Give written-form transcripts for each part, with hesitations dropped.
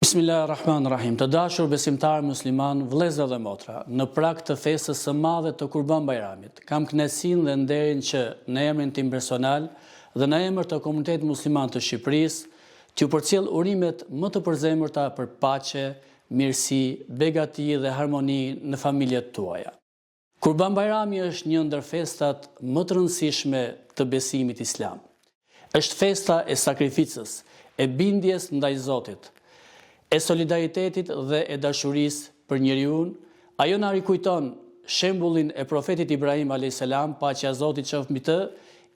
Bismillahirrahmanirrahim. Të dashur besimtar musliman, vëllezër dhe motra, në prag të festës së madhe të Kurban Bayramit, kam kënaqësinë dhe nderin që në emrin tim personal dhe në emër të komunitetit musliman të Shqipërisë, t'ju përcjell urimet më të përzemërta për paqe, mirësi, begati dhe harmoni në familjet tuaja. Kurban Bayrami është një ndër festat më të rëndësishme të besimit islam. Është festa e sakrificës, e bindjes ndaj Zotit, e solidaritetit dhe e dashurisë për njeriun. Ajo na rikujton shembullin e profetit Ibrahim a.s., paqja e Zotit qoftë mbi të,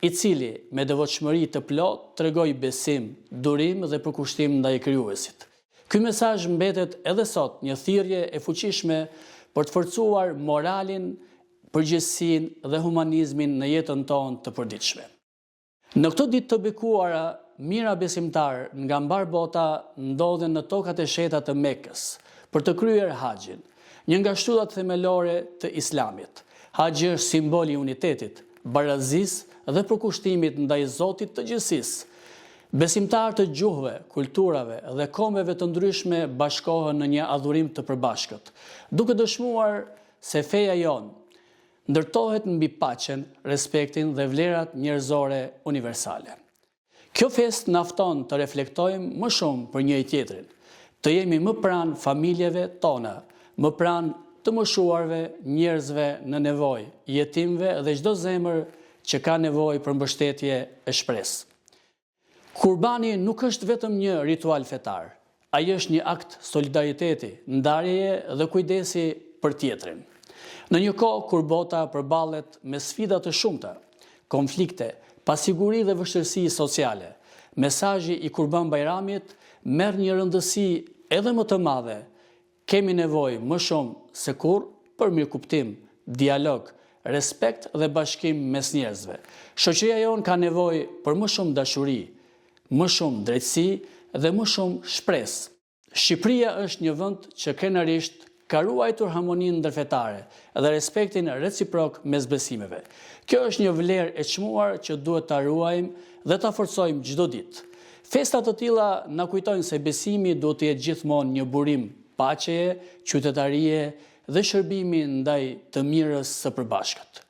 i cili me devotshmëri të plotë tregoi besim, durim dhe përkushtim ndaj krijuesit. Ky mesazh mbetet edhe sot një thirrje e fuqishme për të forcuar moralin, përgjegjësinë dhe humanizmin në jetën tonë të përditshme. Në këto ditë të bekuara, mira besimtarë nga mbar bota ndodhen në tokat e sheta të Mekës për të kryer haxhin, një nga shtyllat themelore të Islamit. Haxhi është simbol i unitetit, barazisë dhe përkushtimit ndaj Zotit të gjithësisë. Besimtarë të gjuhëve, kulturave dhe kombeve të ndryshme bashkohen në një adhurim të përbashkët, duke dëshmuar se feja jonë ndërtohet mbi paqen, respektin dhe vlerat njerëzore universale. Kjo festë na fton të reflektojmë më shumë për njëri tjetrin, të jemi më pranë familjeve tona, më pranë të moshuarve, njerëzve në nevojë, jetimëve dhe çdo zemër që ka nevojë për mbështetje e shpresë. Kurbani nuk është vetëm një ritual fetar, ai është një akt solidariteti, ndarjeje dhe kujdesi për tjetrin. Në një kohë kur bota përballet me sfida të shumta, konflikte, pasiguri dhe vështirësi sociale, mesazhi i Kurban Bayramit merr një rëndësi edhe më të madhe. Kemi nevojë më shumë se kurrë për mirëkuptim, dialog, respekt dhe bashkim mes njerëzve. Shoqëria jonë ka nevojë për më shumë dashuri, më shumë drejtësi dhe më shumë shpresë. Shqipëria është një vend që krenarisht ka ruajtur harmoninë ndërfetare dhe respektin reciprok mes besimeve. Kjo është një vlerë e çmuar që duhet ta ruajmë dhe ta forcojmë çdo ditë. Festa të tilla na kujtojnë se besimi duhet të jetë gjithmonë një burim paqeje, qytetarie dhe shërbimi ndaj të mirës së përbashkët.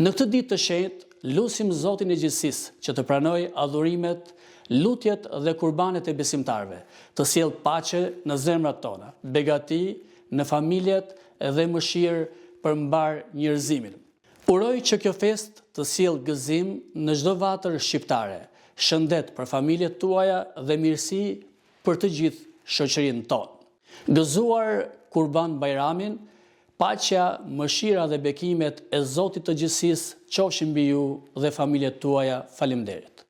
Në këtë ditë të shenjtë, lutim Zotin e gjithësisë që të pranojë adhurimet, lutjet dhe kurbanet e besimtarëve, të sjellë paqe në zemrat tona, begati në familjet dhe mëshirë për mbar njerëzimin. Uroj që kjo festë të sjellë gëzim në çdo vatër shqiptare, shëndet për familjet tuaja dhe mirësi për të gjithë shoqërinë tonë. Gëzuar Kurban Bayramin, paqja, mëshira dhe bekimet e Zotit të gjithësisë qofshin mbi ju dhe familjet tuaja. Faleminderit.